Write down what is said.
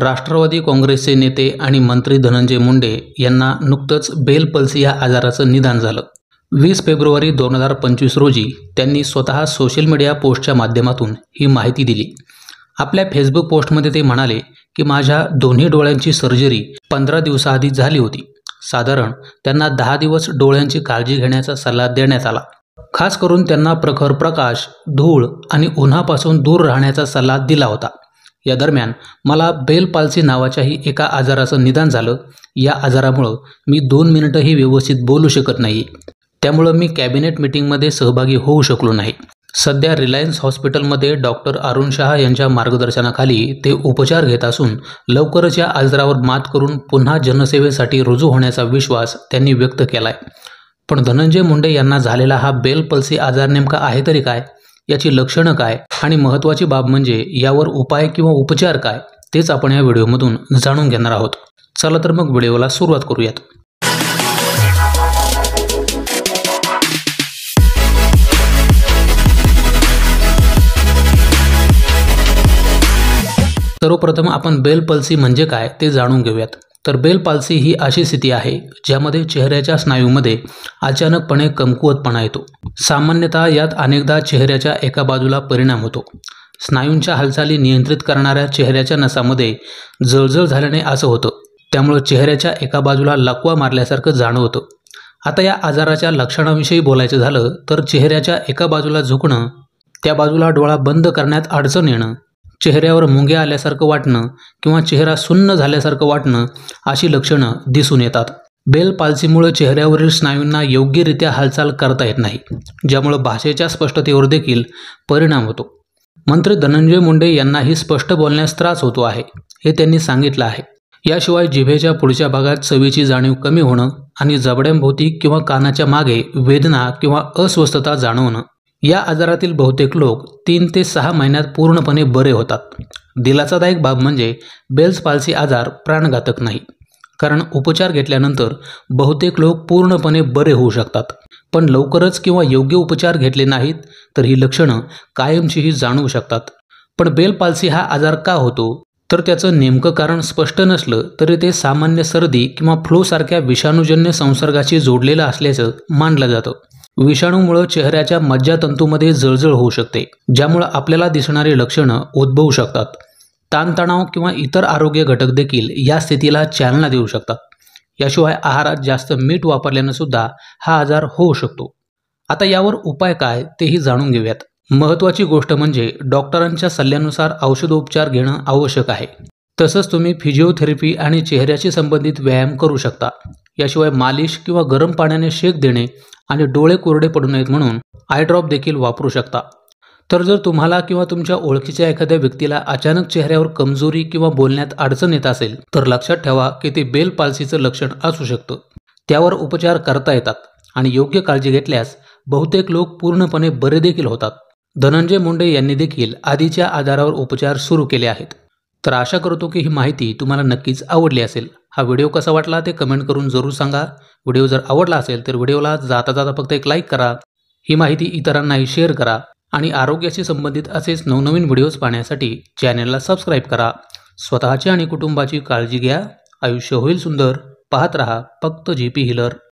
राष्ट्रवादी काँग्रेसचे नेते आणि मंत्री धनंजय मुंडे यांना नुकतंच बेल पल्सी या आजाराचं निदान झालं। 20 फेब्रुवारी 2025 रोजी त्यांनी स्वतः सोशल मीडिया पोस्टच्या माध्यमातून ही माहिती दिली। आपल्या फेसबुक पोस्टमध्ये ते म्हणाले की माझ्या दोन्ही डोळ्यांची सर्जरी 15 दिवसाआधी झाली होती। साधारण त्यांना 10 दिवस डोळ्यांची काळजी घेण्याचा सल्ला देण्यात आला। खास करून त्यांना प्रखर प्रकाश, धूळ आणि उन्हापासून दूर राहण्याचा सल्ला दिला होता। या दरम्यान मला बेल पाल्सी नावाच्याही एका आजाराचं निदान झालं। या आजारामुळं मी 2 मिनिटंही व्यवस्थित बोलू शकत नाही। त्यामुळं मी कॅबिनेट मीटिंगमध्ये सहभागी होऊ शकलो नाही। सध्या रिलायन्स हॉस्पिटलमध्ये डॉक्टर अरुण शहा यांच्या मार्गदर्शनाखाली ते उपचार घेत असून लवकरच या आजारावर मात करून पुन्हा जनसेवेसाठी रुजू होण्याचा विश्वास त्यांनी व्यक्त केलाय। पण धनंजय मुंडे यांना झालेला हा बेल पल्सी आजार नेमका आहे तरी काय, याची लक्षणं काय आणि महत्त्वाची बाब म्हणजे यावर उपाय किंवा उपचार काय, तेच आपण या व्हिडिओमधून जाणून घेणार आहोत। चला तर मग व्हिडिओला सुरुवात करूयात। सर्वप्रथम आपण बेल पल्सी म्हणजे काय ते जाणून घेऊयात। तर बेल पाल्सी ही अशी स्थिती आहे ज्यामध्ये चेहऱ्याच्या स्नायूमध्ये अचानकपणे कमकुवतपणा येतो। सामान्यतः यात अनेकदा चेहऱ्याच्या एका बाजूला परिणाम होतो। स्नायूंच्या हालचाली नियंत्रित करणाऱ्या चेहऱ्याच्या नसामध्ये जळजळ झाल्याने असं होतं। त्यामुळे चेहऱ्याच्या एका बाजूला लकवा मारल्यासारखं जाणवतं। आता या आजाराच्या लक्षणांविषयी बोलायचं झालं तर चेहऱ्याच्या एका बाजूला झुकणं, त्या बाजूला डोळा बंद करण्यात अडचण येणं, चेहऱ्यावर मुंग्या आल्यासारखं वाटणं किंवा चेहरा सुन्न झाल्यासारखं वाटणं अशी लक्षणं दिसून येतात। बेल पाल्सीमुळे चेहऱ्यावरील स्नायूंना योग्यरित्या हालचाल करता येत नाही, ज्यामुळे भाषेच्या स्पष्टतेवर देखील परिणाम होतो। मंत्री धनंजय मुंडे यांनाही स्पष्ट बोलण्यास त्रास होतो आहे, हे त्यांनी सांगितलं आहे। याशिवाय जिभेच्या पुढच्या भागात चवीची जाणीव कमी होणं आणि जबड्यांभोवती किंवा कानाच्या मागे वेदना किंवा अस्वस्थता जाणवणं। या आजारातील बहुतेक लोक 3 ते 6 महिन्यात पूर्णपणे बरे होतात। दिलासादायक बाब म्हणजे बेल पाल्सी आजार प्राणघातक नाही, कारण उपचार घेतल्यानंतर बहुतेक लोक पूर्णपणे बरे होऊ शकतात। पण लवकरच किंवा योग्य उपचार घेतले नाहीत तर ही लक्षणं कायमचीही जाणवू शकतात। पण बेल पाल्सी हा आजार का होतो, तर त्याचं नेमकं कारण स्पष्ट नसलं तरी ते सामान्य सर्दी किंवा फ्लूसारख्या विषाणूजन्य संसर्गाशी जोडलेलं असल्याचं मानलं जातं। विषाणूमुळे चेहऱ्याच्या मज्जातंतूमध्ये जळजळ होऊ शकते, ज्यामुळे आपल्याला दिसणारी लक्षणं उद्भवू शकतात। ताणतणाव किंवा इतर आरोग्य घटक देखील या स्थितीला चालना देऊ शकतात। याशिवाय आहारात जास्त मीठ वापरल्यानं सुद्धा हा आजार होऊ शकतो। आता यावर उपाय काय तेही जाणून घेऊयात। महत्त्वाची गोष्ट म्हणजे डॉक्टरांच्या सल्ल्यानुसार औषधोपचार घेणं आवश्यक आहे। तसंच तुम्ही फिजिओथेरपी आणि चेहऱ्याशी संबंधित व्यायाम करू शकता। याशिवाय मालिश किंवा गरम पाण्याने शेक देणे आणि डोळे कोरडे पडू नयेत म्हणून आय ड्रॉप देखील वापरू शकता। तर जर तुम्हाला किंवा तुमच्या ओळखीच्या एखाद्या व्यक्तीला अचानक चेहऱ्यावर कमजोरी किंवा बोलण्यात अडचण येत असेल तर लक्षात ठेवा की ते बेल पाल्सीचं लक्षण असू शकतं। त्यावर उपचार करता येतात आणि योग्य काळजी घेतल्यास बहुतेक लोक पूर्णपणे बरे देखील होतात। धनंजय मुंडे यांनी देखील आधीच्या आजारावर उपचार सुरू केले आहेत। तर आशा करतो की ही माहिती तुम्हाला नक्कीच आवडली असेल। हा व्हिडिओ कसा वाटला ते कमेंट करून जरूर सांगा। व्हिडिओ जर आवडला असेल तर व्हिडिओला जाता जाता फक्त एक लाईक करा, ही माहिती इतरांनाही शेअर करा आणि आरोग्याशी संबंधित असेच नवनवीन व्हिडिओज पाहण्यासाठी चॅनलला सबस्क्राईब करा। स्वतःची आणि कुटुंबाची काळजी घ्या। आयुष्य होईल सुंदर। पाहत रहा फक्त GP हिलर।